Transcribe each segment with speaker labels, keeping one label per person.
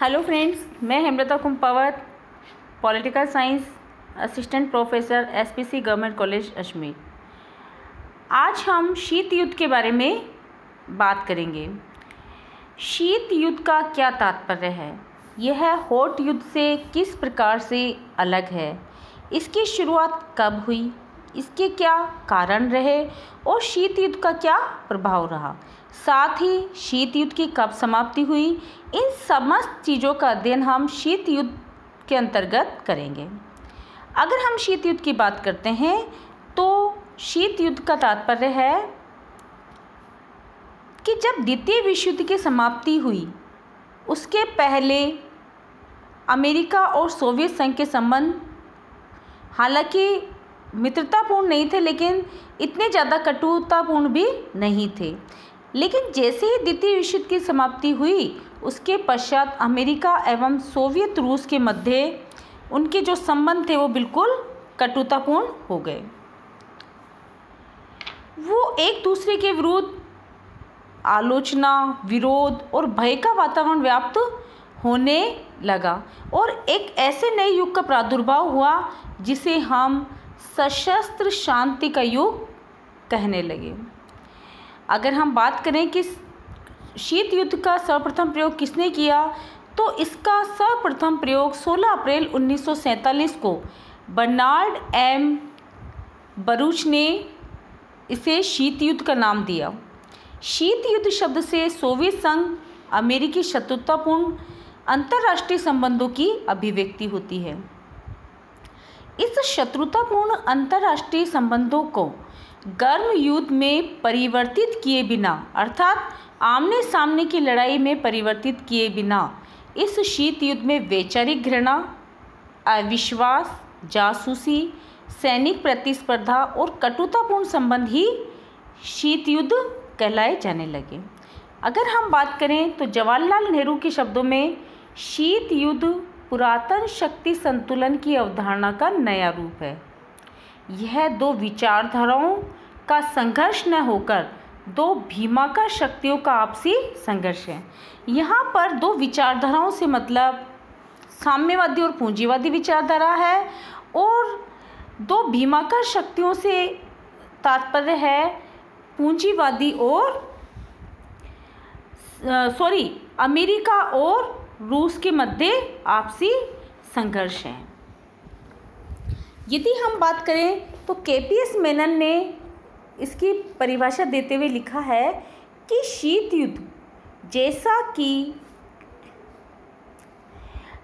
Speaker 1: Hello friends, मैं Hemlata Kumpawat, political science assistant professor SPC government college Ajmer. आज हम शीत युद्ध के बारे में बात करेंगे। शीत युद्ध का क्या तात्पर्य है, यह हॉट युद्ध से किस प्रकार से अलग है, इसकी शुरुआत कब हुई, इसके क्या कारण रहे और शीत युद्ध का क्या प्रभाव रहा, साथ ही शीत युद्ध की कब समाप्ति हुई, इन समस्त चीज़ों का अध्ययन हम शीत युद्ध के अंतर्गत करेंगे। अगर हम शीत युद्ध की बात करते हैं तो शीत युद्ध का तात्पर्य है कि जब द्वितीय विश्व युद्ध की समाप्ति हुई उसके पहले अमेरिका और सोवियत संघ के संबंध हालांकि मित्रतापूर्ण नहीं थे, लेकिन इतने ज़्यादा कटुतापूर्ण भी नहीं थे। लेकिन जैसे ही द्वितीय विश्व युद्ध की समाप्ति हुई उसके पश्चात अमेरिका एवं सोवियत रूस के मध्य उनके जो संबंध थे वो बिल्कुल कटुतापूर्ण हो गए। वो एक दूसरे के विरुद्ध आलोचना, विरोध और भय का वातावरण व्याप्त होने लगा और एक ऐसे नए युग का प्रादुर्भाव हुआ जिसे हम सशस्त्र शांति का युग कहने लगे। अगर हम बात करें कि शीत युद्ध का सर्वप्रथम प्रयोग किसने किया, तो इसका सर्वप्रथम प्रयोग 16 अप्रैल 1947 को बर्नार्ड एम बरूच ने इसे शीत युद्ध का नाम दिया। शीत युद्ध शब्द से सोवियत संघ अमेरिकी शत्रुतापूर्ण अंतर्राष्ट्रीय संबंधों की अभिव्यक्ति होती है। इस शत्रुतापूर्ण अंतर्राष्ट्रीय संबंधों को गर्म युद्ध में परिवर्तित किए बिना, अर्थात आमने सामने की लड़ाई में परिवर्तित किए बिना, इस शीत युद्ध में वैचारिक घृणा, अविश्वास, जासूसी, सैनिक प्रतिस्पर्धा और कटुतापूर्ण संबंध ही शीत युद्ध कहलाए जाने लगे। अगर हम बात करें तो जवाहरलाल नेहरू के शब्दों में शीत युद्ध पुरातन शक्ति संतुलन की अवधारणा का नया रूप है। यह दो विचारधाराओं का संघर्ष न होकर दो भीमाकार शक्तियों का आपसी संघर्ष है। यहाँ पर दो विचारधाराओं से मतलब साम्यवादी और पूंजीवादी विचारधारा है, और दो भीमाकार शक्तियों से तात्पर्य है पूंजीवादी और अमेरिका और रूस के मध्य आपसी संघर्ष है। यदि हम बात करें तो केपीएस मेनन ने इसकी परिभाषा देते हुए लिखा है कि शीत युद्ध जैसा कि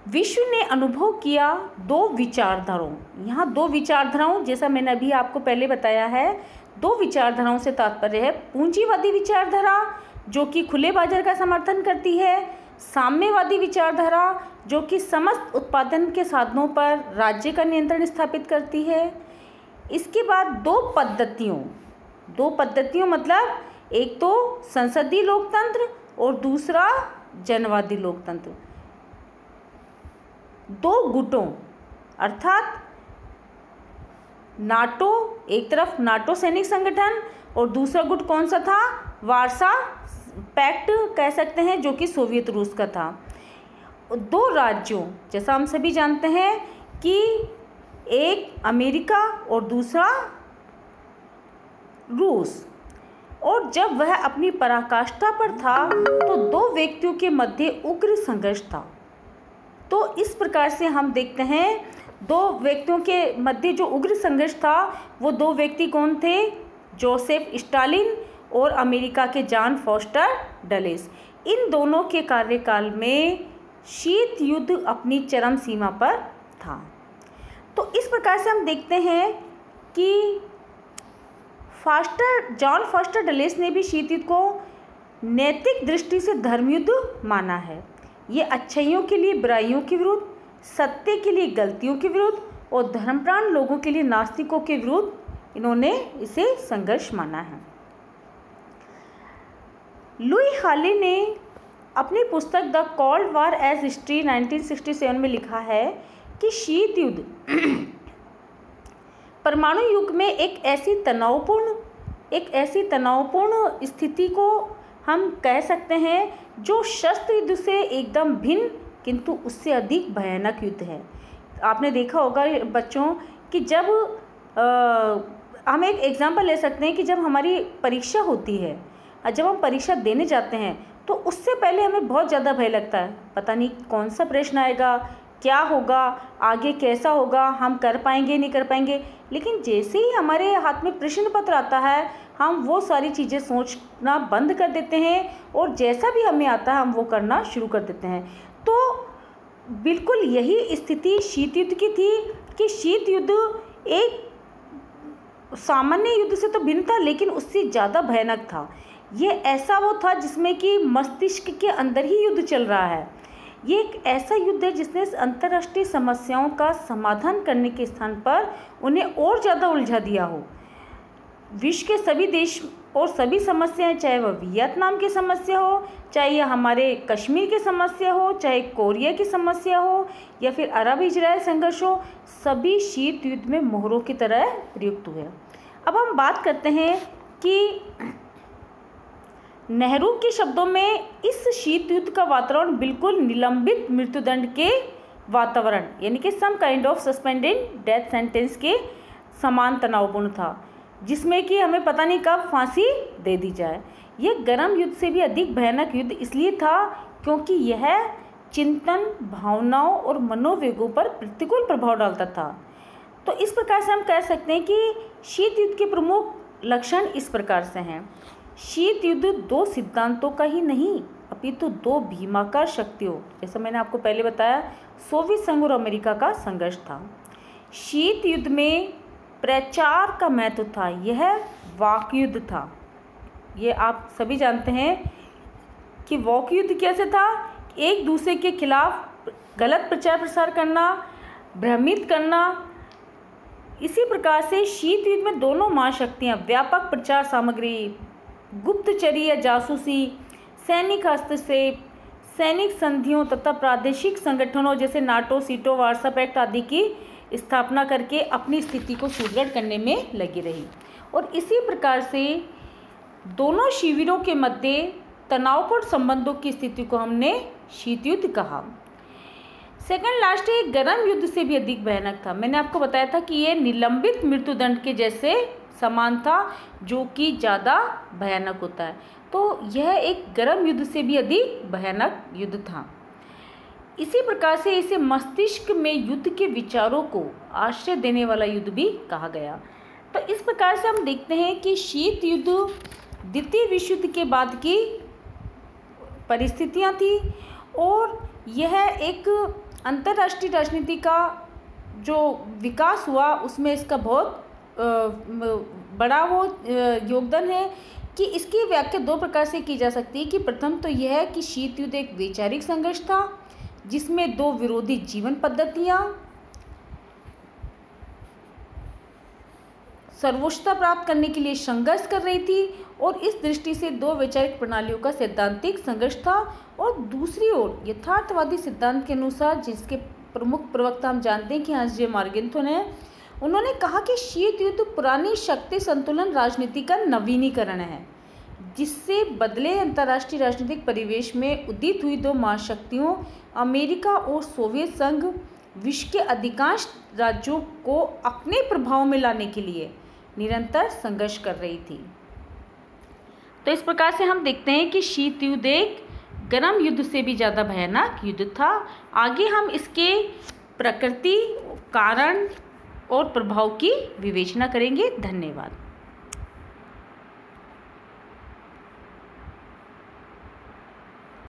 Speaker 1: विश्व ने अनुभव किया दो विचारधाराओं, यहाँ दो विचारधाराओं जैसा मैंने अभी आपको पहले बताया है, दो विचारधाराओं से तात्पर्य है पूंजीवादी विचारधारा जो कि खुले बाजार का समर्थन करती है, साम्यवादी विचारधारा जो कि समस्त उत्पादन के साधनों पर राज्य का नियंत्रण स्थापित करती है। इसके बाद दो पद्धतियों मतलब एक तो संसदीय लोकतंत्र और दूसरा जनवादी लोकतंत्र। दो गुटों अर्थात नाटो, एक तरफ नाटो सैनिक संगठन और दूसरा गुट कौन सा था, वार्सा पैक्ट कह सकते हैं, जो कि सोवियत रूस का था। दो राज्यों जैसा हम सभी जानते हैं कि एक अमेरिका और दूसरा रूस, और जब वह अपनी पराकाष्ठा पर था तो दो व्यक्तियों के मध्य उग्र संघर्ष था। तो इस प्रकार से हम देखते हैं दो व्यक्तियों के मध्य जो उग्र संघर्ष था वो दो व्यक्ति कौन थे, जोसेफ स्टालिन और अमेरिका के जॉन फॉस्टर डलेस। इन दोनों के कार्यकाल में शीत युद्ध अपनी चरम सीमा पर था। तो इस प्रकार से हम देखते हैं कि जॉन फॉस्टर डलेस ने भी शीत युद्ध को नैतिक दृष्टि से धर्म युद्ध माना है। ये अच्छाइयों के लिए बुराइयों के विरुद्ध, सत्य के लिए गलतियों के विरुद्ध और धर्मप्राण लोगों के लिए नास्तिकों के विरुद्ध इन्होंने इसे संघर्ष माना है। लुई हाले ने अपनी पुस्तक the cold war as history 1967 में लिखा है कि शीत युद्ध परमाणु युग में एक ऐसी तनावपूर्ण स्थिति को हम कह सकते हैं जो शस्त्र युद्ध से एकदम भिन्न किंतु उससे अधिक भयानक युद्ध है। आपने देखा होगा बच्चों कि जब हम एक एग्जाम्पल ले सकते हैं कि जब हमारी परीक्षा होती है, जब हम परीक्षा देने जाते हैं तो उससे पहले हमें बहुत ज़्यादा भय लगता है, पता नहीं कौन सा प्रश्न आएगा, क्या होगा, आगे कैसा होगा, हम कर पाएंगे नहीं कर पाएंगे। लेकिन जैसे ही हमारे हाथ में प्रश्न पत्र आता है हम वो सारी चीज़ें सोचना बंद कर देते हैं और जैसा भी हमें आता है हम वो करना शुरू कर देते हैं। तो बिल्कुल यही स्थिति शीत युद्ध की थी कि शीत युद्ध एक सामान्य युद्ध से तो भिन्न था लेकिन उससे ज़्यादा भयानक था। ये ऐसा वो था जिसमें कि मस्तिष्क के अंदर ही युद्ध चल रहा है। ये एक ऐसा युद्ध है जिसने अंतर्राष्ट्रीय समस्याओं का समाधान करने के स्थान पर उन्हें और ज़्यादा उलझा दिया हो। विश्व के सभी देश और सभी समस्याएं, चाहे वह वियतनाम की समस्या हो, चाहे यह हमारे कश्मीर की समस्या हो, चाहे कोरिया की समस्या हो या फिर अरब इजराइल संघर्ष हो, सभी शीत युद्ध में मोहरों की तरह प्रयुक्त हुए। अब हम बात करते हैं कि नेहरू के शब्दों में इस शीत युद्ध का वातावरण बिल्कुल निलंबित मृत्युदंड के वातावरण यानी कि some kind of suspended death sentence के समान तनावपूर्ण था, जिसमें कि हमें पता नहीं कब फांसी दे दी जाए। यह गर्म युद्ध से भी अधिक भयानक युद्ध इसलिए था क्योंकि यह चिंतन, भावनाओं और मनोवेगों पर प्रतिकूल प्रभाव डालता था। तो इस प्रकार से हम कह सकते हैं कि शीत युद्ध के प्रमुख लक्षण इस प्रकार से हैं। शीत युद्ध दो सिद्धांतों का ही नहीं अपितु दो भीमाकार शक्तियों, जैसा मैंने आपको पहले बताया, सोवियत संघ और अमेरिका का संघर्ष था। शीत युद्ध में प्रचार का महत्व था, यह वाक युद्ध था। ये आप सभी जानते हैं कि वाक युद्ध कैसे था, एक दूसरे के खिलाफ गलत प्रचार प्रसार करना, भ्रमित करना। इसी प्रकार से शीत युद्ध में दोनों महाशक्तियाँ व्यापक प्रचार सामग्री, गुप्तचरी या जासूसी, सैनिक हस्तक्षेप, सैनिक संधियों तथा प्रादेशिक संगठनों जैसे नाटो, सीटो, वार्सा पैक्ट आदि की स्थापना करके अपनी स्थिति को सुदृढ़ करने में लगी रही। और इसी प्रकार से दोनों शिविरों के मध्य तनावपूर्ण संबंधों की स्थिति को हमने शीत युद्ध कहा। सेकंड लास्ट एक गर्म युद्ध से भी अधिक भयानक था। मैंने आपको बताया था कि ये निलंबित मृत्युदंड के जैसे समान था, जो कि ज़्यादा भयानक होता है। तो यह एक गर्म युद्ध से भी अधिक भयानक युद्ध था। इसी प्रकार से इसे मस्तिष्क में युद्ध के विचारों को आश्रय देने वाला युद्ध भी कहा गया। तो इस प्रकार से हम देखते हैं कि शीत युद्ध द्वितीय विश्व युद्ध के बाद की परिस्थितियां थी और यह एक अंतर्राष्ट्रीय राजनीति का जो विकास हुआ उसमें इसका बहुत बड़ा वो योगदान है कि इसकी व्याख्या दो प्रकार से की जा सकती है कि प्रथम तो यह है कि शीत युद्ध एक वैचारिक संघर्ष था जिसमें दो विरोधी जीवन पद्धतियाँ सर्वोच्चता प्राप्त करने के लिए संघर्ष कर रही थी और इस दृष्टि से दो वैचारिक प्रणालियों का सैद्धांतिक संघर्ष था। और दूसरी ओर यथार्थवादी सिद्धांत के अनुसार, जिसके प्रमुख प्रवक्ता हम जानते हैं कि हांस जे मार्गेंथन है, उन्होंने कहा कि शीत युद्ध पुरानी शक्ति संतुलन राजनीति का नवीनीकरण है जिससे बदले अंतर्राष्ट्रीय राजनीतिक परिवेश में उदित हुई दो महाशक्तियों अमेरिका और सोवियत संघ विश्व के अधिकांश राज्यों को अपने प्रभाव में लाने के लिए निरंतर संघर्ष कर रही थी। तो इस प्रकार से हम देखते हैं कि शीत युद्ध एक गर्म युद्ध से भी ज़्यादा भयानक युद्ध था। आगे हम इसके प्रकृति, कारण और प्रभाव की विवेचना करेंगे। धन्यवाद।